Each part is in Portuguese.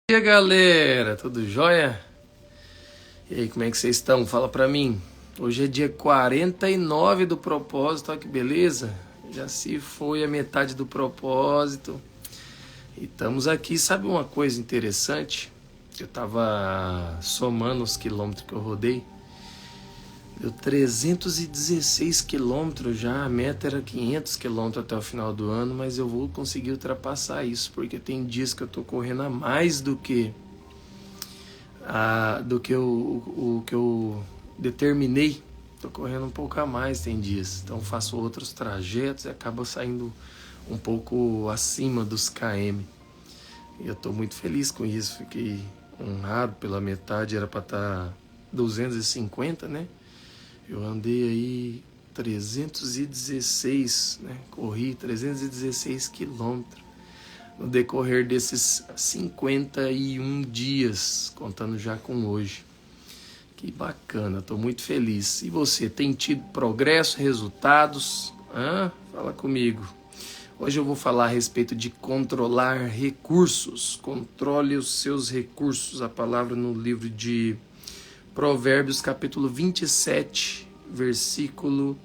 E aí galera, tudo jóia? E aí, como é que vocês estão? Fala pra mim. Hoje é dia 49 do propósito, olha que beleza. Já se foi a metade do propósito. E estamos aqui, sabe uma coisa interessante? Eu tava somando os quilômetros que eu rodei. Deu 316 quilômetros já, a meta era 500 quilômetros até o final do ano, mas eu vou conseguir ultrapassar isso, porque tem dias que eu tô correndo a mais do que o que eu determinei. Tô correndo um pouco a mais, tem dias. Então faço outros trajetos e acaba saindo um pouco acima dos km. E eu tô muito feliz com isso, fiquei honrado pela metade, era para estar 250, né? Eu andei aí 316, né? Corri 316 quilômetros no decorrer desses 51 dias, contando já com hoje. Que bacana, estou muito feliz. E você, tem tido progresso, resultados? Fala comigo. Hoje eu vou falar a respeito de controlar recursos. Controle os seus recursos. A palavra no livro de Provérbios, capítulo 27, versículo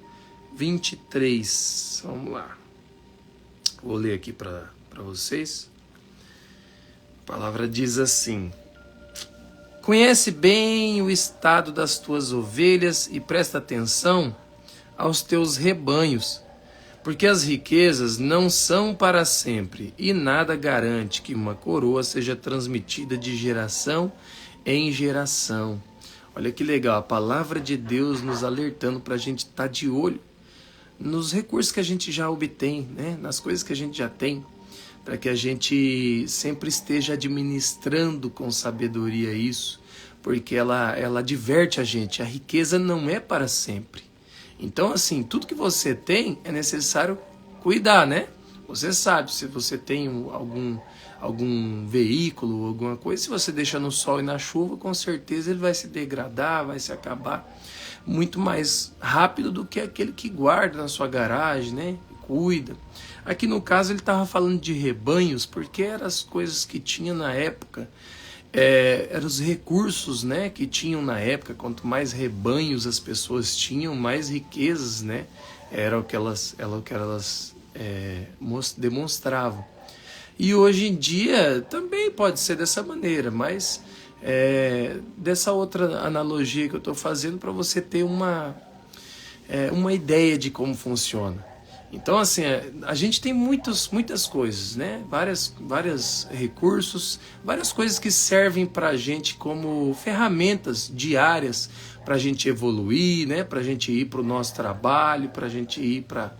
23. Vamos lá. Vou ler aqui para vocês. A palavra diz assim: conhece bem o estado das tuas ovelhas e presta atenção aos teus rebanhos, porque as riquezas não são para sempre e nada garante que uma coroa seja transmitida de geração em geração. Olha que legal, a palavra de Deus nos alertando para a gente estar de olho nos recursos que a gente já obtém, né? Nas coisas que a gente já tem, para que a gente sempre esteja administrando com sabedoria isso, porque ela adverte a gente, a riqueza não é para sempre. Então, assim, tudo que você tem é necessário cuidar, né? Você sabe, se você tem algum veículo, alguma coisa, se você deixa no sol e na chuva, com certeza ele vai se degradar, vai se acabar muito mais rápido do que aquele que guarda na sua garagem, né? Cuida. Aqui no caso ele estava falando de rebanhos, porque eram as coisas que tinha na época, eram os recursos, né, que tinham na época. Quanto mais rebanhos as pessoas tinham, mais riquezas, né, era o que elas demonstravam. E hoje em dia também pode ser dessa maneira, mas dessa outra analogia que eu estou fazendo para você ter uma ideia de como funciona. Então, assim, a gente tem muitas coisas, né? Vários recursos, várias coisas que servem para a gente como ferramentas diárias para a gente evoluir, né? Para a gente ir para o nosso trabalho, para a gente ir para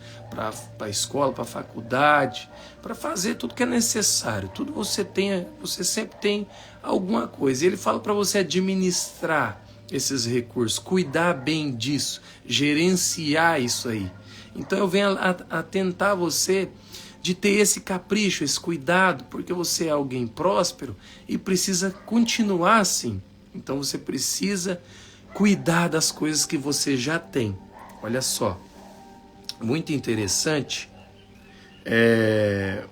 a escola, para a faculdade, para fazer tudo que é necessário. Tudo você sempre tem alguma coisa. E ele fala para você administrar esses recursos, cuidar bem disso, gerenciar isso aí. Então eu venho a tentar você de ter esse capricho, esse cuidado, porque você é alguém próspero e precisa continuar assim. Então você precisa cuidar das coisas que você já tem. Olha só, muito interessante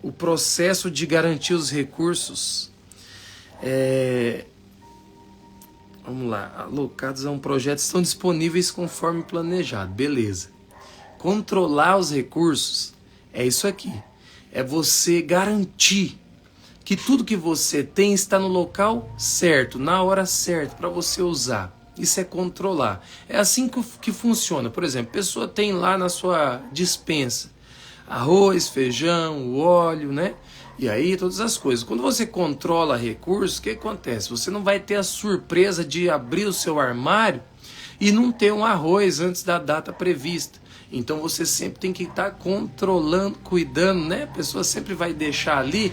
o processo de garantir os recursos. Vamos lá, alocados a um projeto, estão disponíveis conforme planejado, beleza. Controlar os recursos é isso aqui, é você garantir que tudo que você tem está no local certo, na hora certa, para você usar. Isso é controlar. É assim que funciona. Por exemplo, a pessoa tem lá na sua despensa arroz, feijão, o óleo, né? E aí todas as coisas. Quando você controla recursos, o que acontece? Você não vai ter a surpresa de abrir o seu armário e não ter um arroz antes da data prevista. Então você sempre tem que estar controlando, cuidando, né? A pessoa sempre vai deixar ali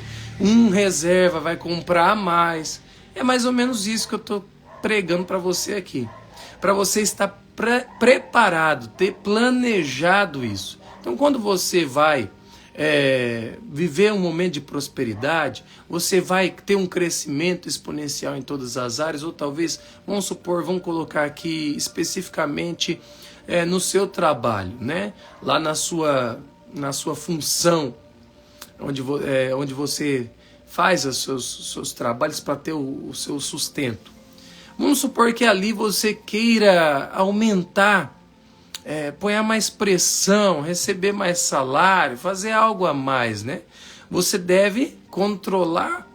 reserva, vai comprar a mais. É mais ou menos isso que eu estou pregando para você aqui. Para você estar preparado, ter planejado isso. Então quando você vai viver um momento de prosperidade, você vai ter um crescimento exponencial em todas as áreas, ou talvez, vamos colocar aqui especificamente no seu trabalho, né? Lá na sua função, onde você faz os seus trabalhos para ter o seu sustento. Vamos supor que ali você queira aumentar, pôr mais pressão, receber mais salário, fazer algo a mais, né? Você deve controlar,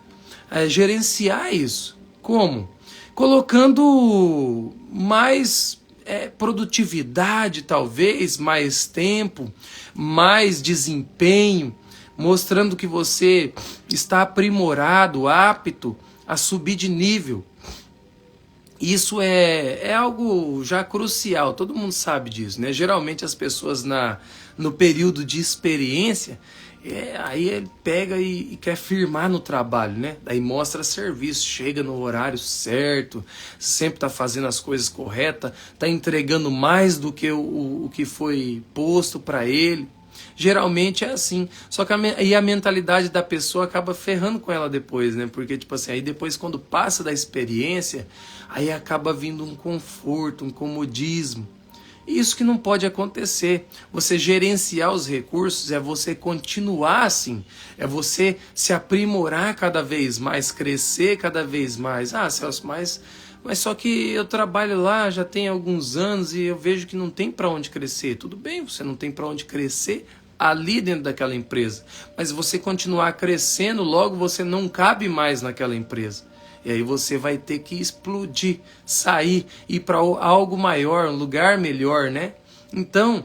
gerenciar isso. Como? Colocando mais produtividade, talvez, mais tempo, mais desempenho, mostrando que você está aprimorado, apto a subir de nível. Isso é algo já crucial, todo mundo sabe disso, né? Geralmente as pessoas no período de experiência, aí ele pega e quer firmar no trabalho, né? Daí mostra serviço, chega no horário certo, sempre está fazendo as coisas corretas, está entregando mais do que o que foi posto para ele. Geralmente é assim, só que a mentalidade da pessoa acaba ferrando com ela depois, né? Porque tipo assim, aí depois quando passa da experiência, aí acaba vindo um conforto, um comodismo. Isso que não pode acontecer. Você gerenciar os recursos é você continuar assim, é você se aprimorar cada vez mais, crescer cada vez mais. Ah, Celso, mas só que eu trabalho lá já tem alguns anos e eu vejo que não tem para onde crescer. Tudo bem, você não tem para onde crescer ali dentro daquela empresa, mas você continuar crescendo, logo você não cabe mais naquela empresa. E aí você vai ter que explodir, sair, ir para algo maior, um lugar melhor, né? Então,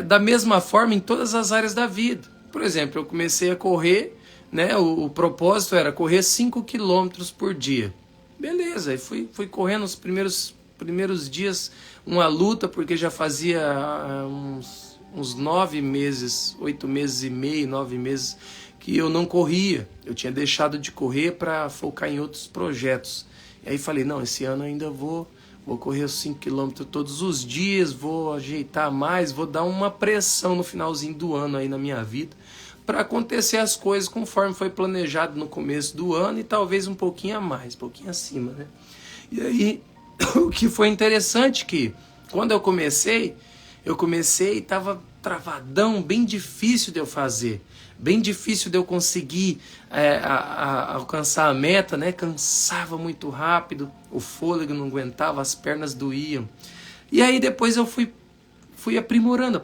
da mesma forma em todas as áreas da vida. Por exemplo, eu comecei a correr, né? O propósito era correr 5 quilômetros por dia. Beleza, aí fui correndo os primeiros dias, uma luta, porque já fazia uns 9 meses, 8 meses e meio, 9 meses, que eu não corria. Eu tinha deixado de correr para focar em outros projetos. E aí falei, não, esse ano ainda vou correr os 5 quilômetros todos os dias, vou ajeitar mais, vou dar uma pressão no finalzinho do ano aí na minha vida, para acontecer as coisas conforme foi planejado no começo do ano e talvez um pouquinho a mais, um pouquinho acima, né? E aí, o que foi interessante que, quando eu comecei e estava travadão, bem difícil de eu fazer, bem difícil de eu conseguir alcançar a meta, né? Cansava muito rápido, o fôlego não aguentava, as pernas doíam. E aí depois eu fui aprimorando.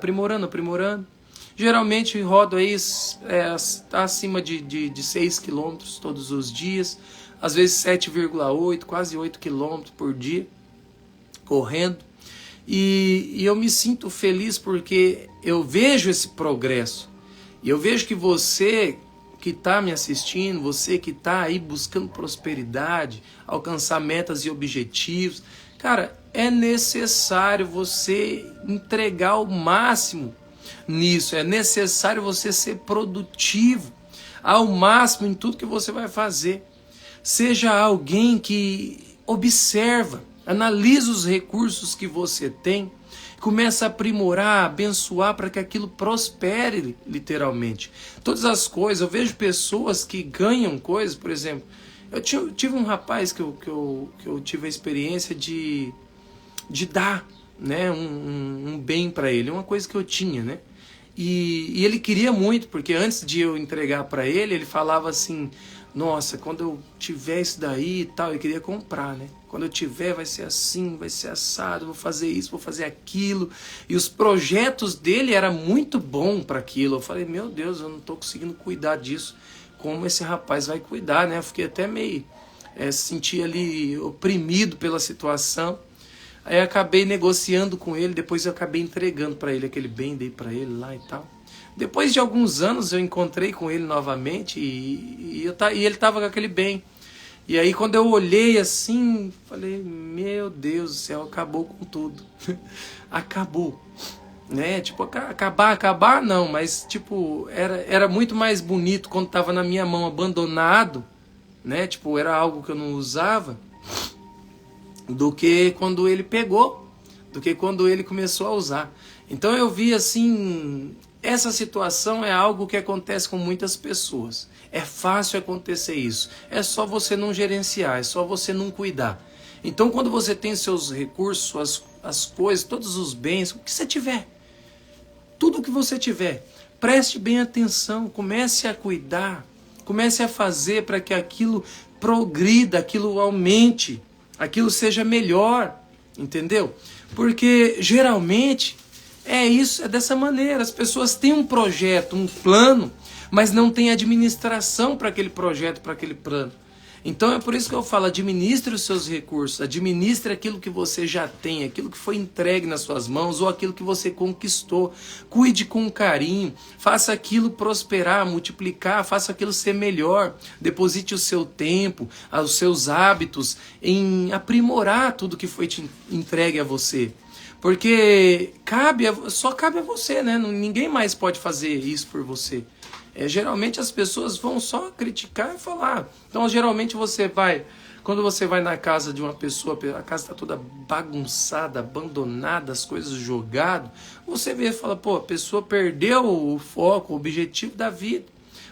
Geralmente rodo aí tá acima de 6 quilômetros todos os dias, às vezes 7,8, quase 8 quilômetros por dia, correndo. E eu me sinto feliz porque eu vejo esse progresso. E eu vejo que você que está me assistindo, você que está aí buscando prosperidade, alcançar metas e objetivos, cara, é necessário você entregar o máximo nisso, é necessário você ser produtivo ao máximo em tudo que você vai fazer. Seja alguém que observa, analisa os recursos que você tem, começa a aprimorar, abençoar para que aquilo prospere literalmente. Todas as coisas, eu vejo pessoas que ganham coisas, por exemplo, eu tive um rapaz que eu tive a experiência de dar, né, um bem para ele, uma coisa que eu tinha, né? E ele queria muito, porque antes de eu entregar para ele, ele falava assim, nossa, quando eu tiver isso daí e tal, eu queria comprar, né? Quando eu tiver vai ser assim, vai ser assado, vou fazer isso, vou fazer aquilo. E os projetos dele eram muito bons para aquilo. Eu falei, meu Deus, eu não estou conseguindo cuidar disso. Como esse rapaz vai cuidar, né? Eu fiquei até meio, senti ali oprimido pela situação. Aí eu acabei negociando com ele, depois eu acabei entregando para ele aquele bem, dei para ele lá e tal. Depois de alguns anos eu encontrei com ele novamente e ele estava com aquele bem. E aí quando eu olhei assim, falei, meu Deus do céu, acabou com tudo. Acabou. Né? Tipo, acabar não, mas tipo, era muito mais bonito quando estava na minha mão abandonado, né? Tipo, era algo que eu não usava, do que quando ele pegou, do que quando ele começou a usar. Então eu vi assim, essa situação é algo que acontece com muitas pessoas. É fácil acontecer isso. É só você não gerenciar, é só você não cuidar. Então quando você tem seus recursos, as coisas, todos os bens, o que você tiver, tudo que você tiver, preste bem atenção, comece a cuidar, Comece a fazer para que aquilo progrida, aquilo aumente, aquilo seja melhor, entendeu? Porque geralmente é isso, é dessa maneira. As pessoas têm um projeto, um plano, mas não têm administração para aquele projeto, para aquele plano. Então é por isso que eu falo, administre os seus recursos, administre aquilo que você já tem, aquilo que foi entregue nas suas mãos ou aquilo que você conquistou. Cuide com carinho, faça aquilo prosperar, multiplicar, faça aquilo ser melhor. Deposite o seu tempo, os seus hábitos em aprimorar tudo que foi te entregue a você. Porque só cabe a você, né? Ninguém mais pode fazer isso por você. Geralmente as pessoas vão só criticar e falar. Então geralmente quando você vai na casa de uma pessoa, a casa está toda bagunçada, abandonada, as coisas jogadas, você vê e fala, pô, a pessoa perdeu o foco, o objetivo da vida.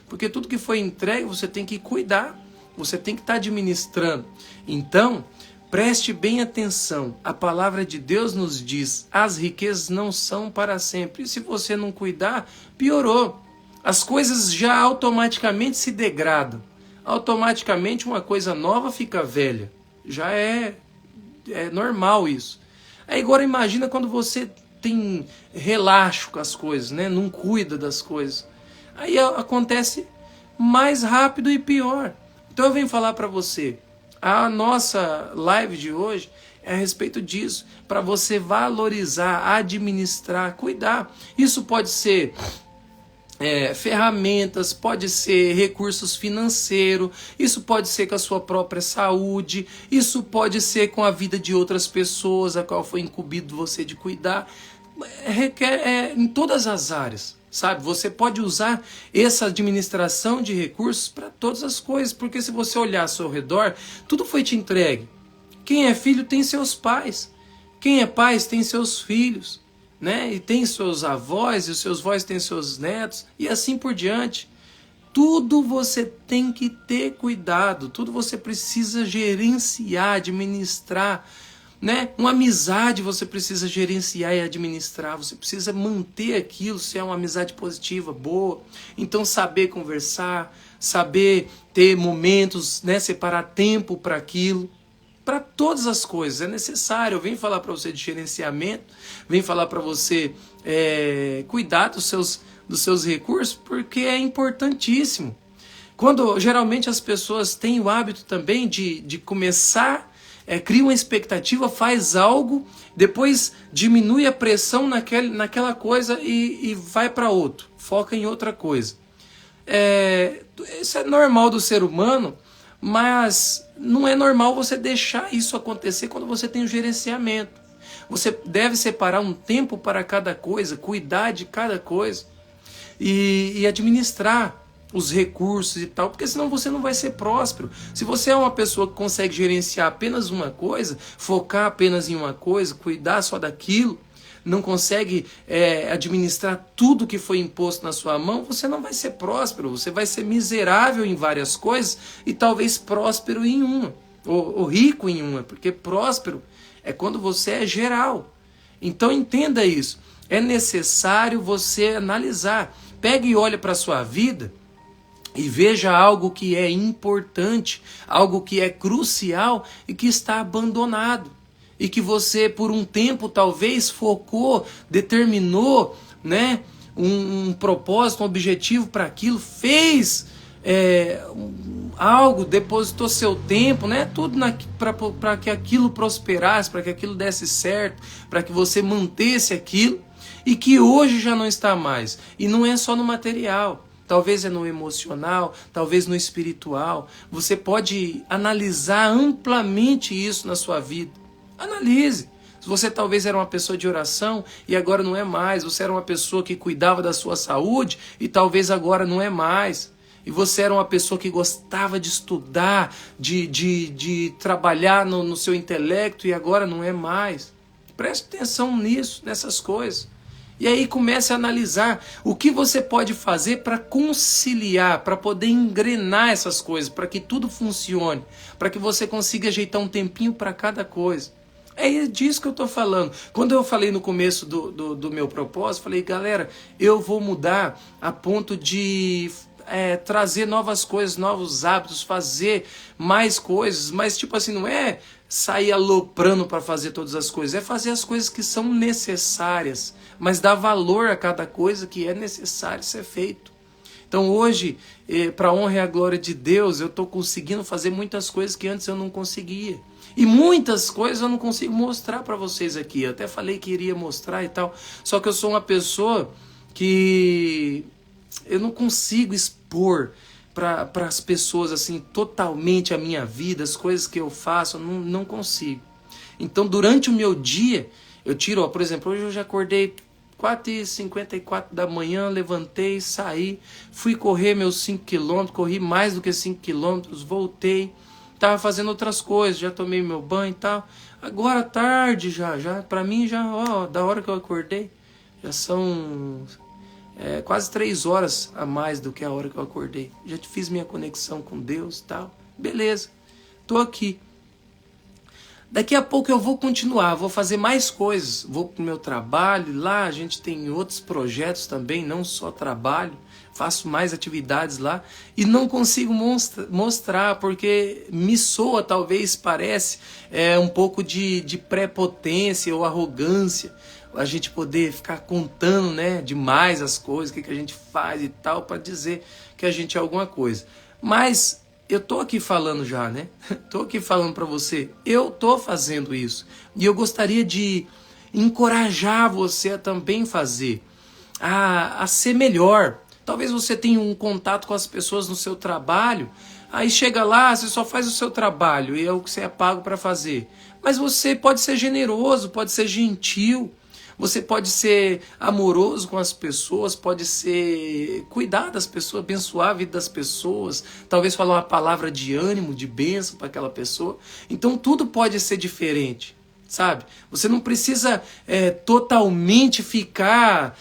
Porque tudo que foi entregue você tem que cuidar, você tem que estar administrando. Então, preste bem atenção, a palavra de Deus nos diz, as riquezas não são para sempre. E se você não cuidar, piorou. As coisas já automaticamente se degradam. Automaticamente uma coisa nova fica velha. Já é normal isso. Aí agora imagina quando você tem relaxo com as coisas, né? Não cuida das coisas. Aí acontece mais rápido e pior. Então eu venho falar para você, a nossa live de hoje é a respeito disso, para você valorizar, administrar, cuidar. Isso pode ser ferramentas, pode ser recursos financeiros, isso pode ser com a sua própria saúde, isso pode ser com a vida de outras pessoas, a qual foi incumbido você de cuidar. Requer em todas as áreas, sabe? Você pode usar essa administração de recursos para todas as coisas, porque se você olhar ao seu redor, tudo foi te entregue. Quem é filho tem seus pais, quem é pai tem seus filhos, né? E tem seus avós, e os seus avós têm seus netos, e assim por diante. Tudo você tem que ter cuidado, tudo você precisa gerenciar, administrar, né? Uma amizade você precisa gerenciar e administrar, você precisa manter aquilo, se é uma amizade positiva, boa. Então saber conversar, saber ter momentos, né? Separar tempo para aquilo. Para todas as coisas, é necessário. Eu venho falar para você de gerenciamento, venho falar para você cuidar dos seus recursos, porque é importantíssimo. Quando geralmente as pessoas têm o hábito também de começar, cria uma expectativa, faz algo, depois diminui a pressão naquela coisa e vai para outro, foca em outra coisa. Isso é normal do ser humano, mas não é normal você deixar isso acontecer quando você tem o gerenciamento. Você deve separar um tempo para cada coisa, cuidar de cada coisa e administrar os recursos e tal, porque senão você não vai ser próspero. Se você é uma pessoa que consegue gerenciar apenas uma coisa, focar apenas em uma coisa, cuidar só daquilo, não consegue administrar tudo que foi imposto na sua mão, você não vai ser próspero, você vai ser miserável em várias coisas e talvez próspero em uma, ou rico em uma, porque próspero é quando você é geral. Então entenda isso, é necessário você analisar, pegue e olhe para a sua vida e veja algo que é importante, algo que é crucial e que está abandonado. E que você por um tempo talvez focou, determinou, né, um propósito, um objetivo para aquilo, fez algo, depositou seu tempo, né, tudo para que aquilo prosperasse, para que aquilo desse certo, para que você mantesse aquilo e que hoje já não está mais. E não é só no material. Talvez é no emocional, talvez no espiritual. Você pode analisar amplamente isso na sua vida. Analise. Se você talvez era uma pessoa de oração e agora não é mais. Você era uma pessoa que cuidava da sua saúde e talvez agora não é mais. E você era uma pessoa que gostava de estudar, de trabalhar no seu intelecto e agora não é mais. Preste atenção nisso, nessas coisas. E aí comece a analisar o que você pode fazer para conciliar, para poder engrenar essas coisas, para que tudo funcione, para que você consiga ajeitar um tempinho para cada coisa. É disso que eu estou falando. Quando eu falei no começo do meu propósito, falei, galera, eu vou mudar a ponto de trazer novas coisas, novos hábitos, fazer mais coisas, mas tipo assim, não é sair aloprando para fazer todas as coisas, é fazer as coisas que são necessárias, mas dar valor a cada coisa que é necessário ser feito. Então hoje, para a honra e a glória de Deus, eu estou conseguindo fazer muitas coisas que antes eu não conseguia. E muitas coisas eu não consigo mostrar para vocês aqui. Eu até falei que iria mostrar e tal. Só que eu sou uma pessoa que eu não consigo expor para as pessoas assim totalmente a minha vida, as coisas que eu faço, eu não consigo. Então durante o meu dia, eu tiro, por exemplo, hoje eu já acordei 4h54 da manhã, levantei, saí, fui correr meus 5 km, corri mais do que 5 km, voltei, estava fazendo outras coisas, já tomei meu banho e tal. Agora tarde já para mim já, da hora que eu acordei, já são quase 3 horas a mais do que a hora que eu acordei. Já fiz minha conexão com Deus e tal, beleza, tô aqui. Daqui a pouco eu vou continuar, vou fazer mais coisas, vou para o meu trabalho, lá a gente tem outros projetos também, não só trabalho, faço mais atividades lá e não consigo mostrar porque me soa, talvez parece, um pouco de prepotência ou arrogância, a gente poder ficar contando, né, demais as coisas, o que a gente faz e tal, para dizer que a gente é alguma coisa. Mas eu tô aqui falando já, né? Tô aqui falando para você. Eu tô fazendo isso. E eu gostaria de encorajar você a também fazer. A ser melhor. Talvez você tenha um contato com as pessoas no seu trabalho. Aí chega lá, você só faz o seu trabalho. E é o que você é pago para fazer. Mas você pode ser generoso, pode ser gentil. Você pode ser amoroso com as pessoas, pode ser cuidar das pessoas, abençoar a vida das pessoas, talvez falar uma palavra de ânimo, de bênção para aquela pessoa. Então tudo pode ser diferente, sabe? Você não precisa totalmente ficar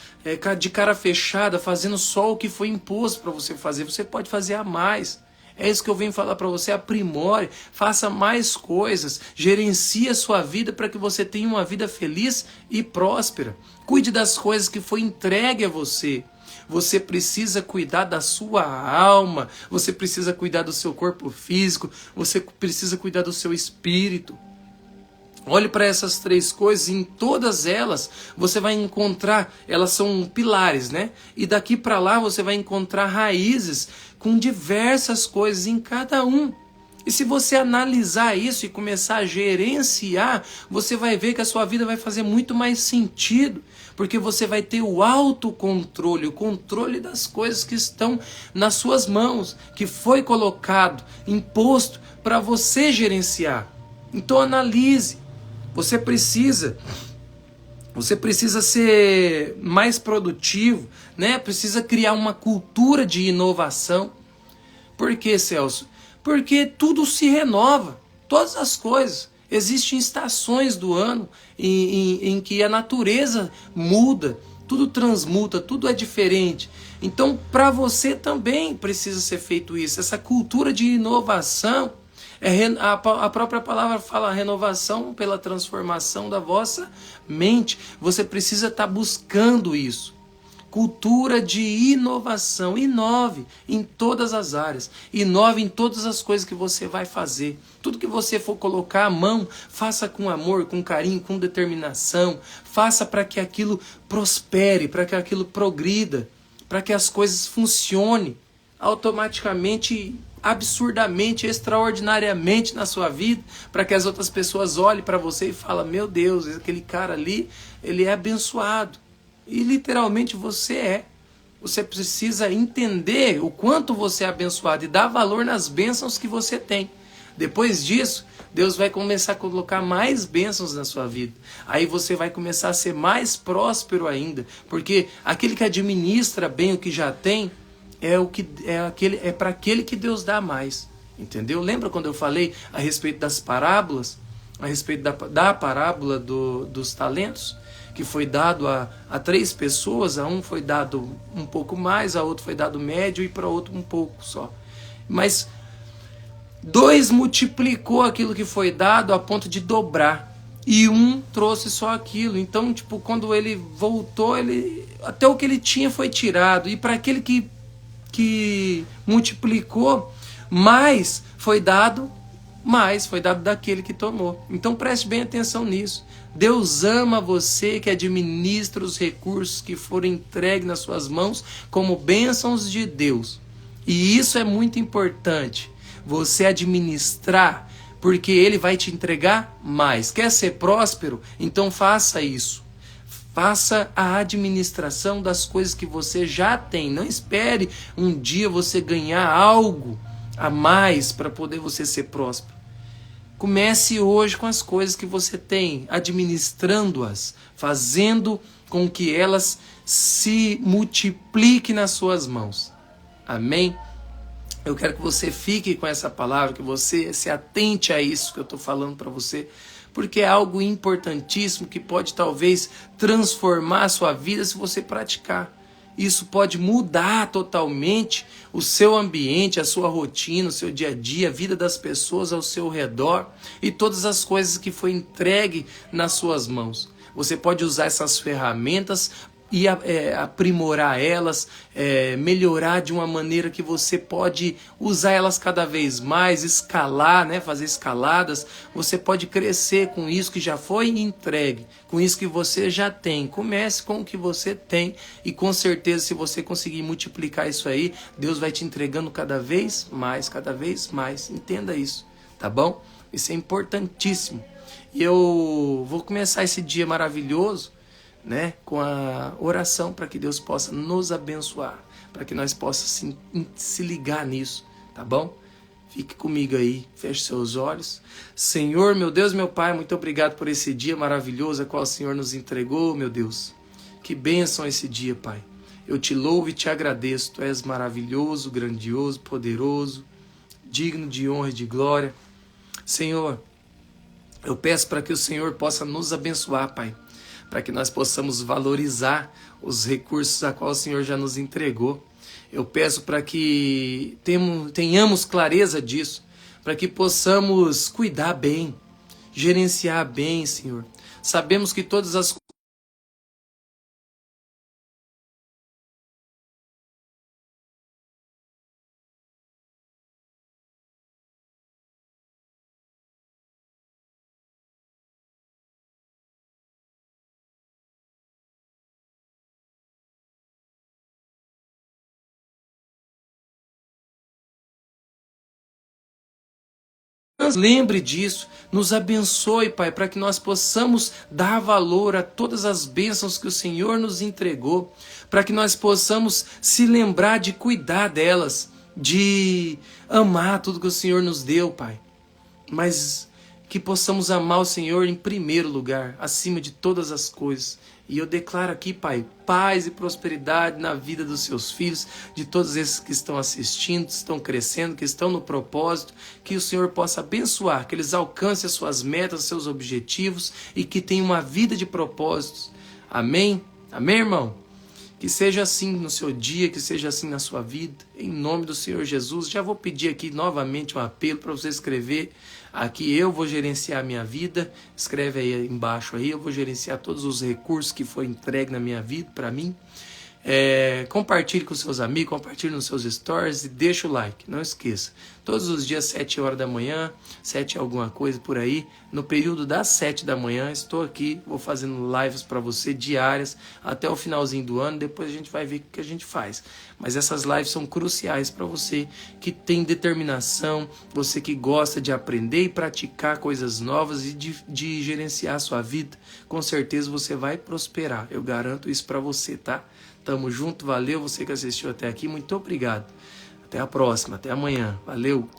de cara fechada fazendo só o que foi imposto para você fazer. Você pode fazer a mais. É isso que eu venho falar para você, aprimore, faça mais coisas, gerencie a sua vida para que você tenha uma vida feliz e próspera. Cuide das coisas que foi entregue a você. Você precisa cuidar da sua alma, você precisa cuidar do seu corpo físico, você precisa cuidar do seu espírito. Olhe para essas 3 coisas e em todas elas você vai encontrar, elas são pilares, né? E daqui para lá você vai encontrar raízes com diversas coisas em cada um. E se você analisar isso e começar a gerenciar, você vai ver que a sua vida vai fazer muito mais sentido. Porque você vai ter o autocontrole, o controle das coisas que estão nas suas mãos, que foi colocado, imposto para você gerenciar. Então analise. Você precisa ser mais produtivo, né? Precisa criar uma cultura de inovação. Por quê, Celso? Porque tudo se renova, todas as coisas. Existem estações do ano em que a natureza muda, tudo transmuta, tudo é diferente. Então, para você também precisa ser feito isso, essa cultura de inovação. A própria palavra fala renovação pela transformação da vossa mente. Você precisa estar buscando isso. Cultura de inovação. Inove em todas as áreas. Inove em todas as coisas que você vai fazer. Tudo que você for colocar a mão, faça com amor, com carinho, com determinação. Faça para que aquilo prospere, para que aquilo progrida, para que as coisas funcionem automaticamente, absurdamente, extraordinariamente na sua vida, para que as outras pessoas olhem para você e falem: meu Deus, aquele cara ali, ele é abençoado. E literalmente você é. Você precisa entender o quanto você é abençoado e dar valor nas bênçãos que você tem. Depois disso, Deus vai começar a colocar mais bênçãos na sua vida. Aí você vai começar a ser mais próspero ainda, porque aquele que administra bem o que já tem, é para aquele que Deus dá mais, entendeu? Lembra quando eu falei a respeito das parábolas, a respeito da parábola dos talentos, que foi dado a 3 pessoas, a um foi dado um pouco mais, a outro foi dado médio e para outro um pouco só. Mas 2 multiplicou aquilo que foi dado a ponto de dobrar. E um trouxe só aquilo. Então, quando ele voltou, até o que ele tinha foi tirado. E para aquele que que multiplicou, mais foi dado daquele que tomou. Então preste bem atenção nisso. Deus ama você que administra os recursos que foram entregues nas suas mãos como bênçãos de Deus. E isso é muito importante, você administrar, porque Ele vai te entregar mais. Quer ser próspero? Então faça isso. Faça a administração das coisas que você já tem. Não espere um dia você ganhar algo a mais para poder você ser próspero. Comece hoje com as coisas que você tem, administrando-as, fazendo com que elas se multipliquem nas suas mãos. Amém? Eu quero que você fique com essa palavra, que você se atente a isso que eu estou falando para você, porque é algo importantíssimo que pode talvez transformar a sua vida se você praticar. Isso pode mudar totalmente o seu ambiente, a sua rotina, o seu dia a dia, a vida das pessoas ao seu redor e todas as coisas que foi entregue nas suas mãos. Você pode usar essas ferramentas e aprimorar elas, melhorar de uma maneira que você pode usar elas cada vez mais, escalar, né, fazer escaladas. Você pode crescer com isso que já foi entregue, com isso que você já tem. Comece com o que você tem e com certeza se você conseguir multiplicar isso aí, Deus vai te entregando cada vez mais, cada vez mais. Entenda isso, tá bom? Isso é importantíssimo. E eu vou começar esse dia maravilhoso, né, com a oração para que Deus possa nos abençoar, para que nós possamos se ligar nisso, tá bom? Fique comigo aí, feche seus olhos. Senhor, meu Deus, meu Pai, muito obrigado por esse dia maravilhoso a qual o Senhor nos entregou, meu Deus. Que bênção esse dia, Pai. Eu te louvo e te agradeço, Tu és maravilhoso, grandioso, poderoso, digno de honra e de glória. Senhor, eu peço para que o Senhor possa nos abençoar, Pai, para que nós possamos valorizar os recursos a qual o Senhor já nos entregou. Eu peço para que tenhamos clareza disso, para que possamos cuidar bem, gerenciar bem, Senhor. Sabemos que todas as lembre disso, nos abençoe, Pai, para que nós possamos dar valor a todas as bênçãos que o Senhor nos entregou, para que nós possamos se lembrar de cuidar delas, de amar tudo que o Senhor nos deu, Pai, mas que possamos amar o Senhor em primeiro lugar, acima de todas as coisas. E eu declaro aqui, Pai, paz e prosperidade na vida dos seus filhos, de todos esses que estão assistindo, que estão crescendo, que estão no propósito, que o Senhor possa abençoar, que eles alcancem as suas metas, os seus objetivos e que tenham uma vida de propósitos. Amém? Amém, irmão? Que seja assim no seu dia, que seja assim na sua vida, em nome do Senhor Jesus. Já vou pedir aqui novamente um apelo para você escrever aqui, eu vou gerenciar a minha vida, escreve aí embaixo aí, eu vou gerenciar todos os recursos que foi entregue na minha vida, para mim. Compartilhe com seus amigos, compartilhe nos seus stories e deixa o like, não esqueça. Todos os dias, 7 horas da manhã, 7 alguma coisa por aí, no período das 7 da manhã, estou aqui, vou fazendo lives para você diárias, até o finalzinho do ano, depois a gente vai ver o que a gente faz. Mas essas lives são cruciais para você que tem determinação, você que gosta de aprender e praticar coisas novas e de gerenciar a sua vida, com certeza você vai prosperar, eu garanto isso para você, tá? Tamo junto, valeu você que assistiu até aqui, muito obrigado. Até a próxima, até amanhã, valeu!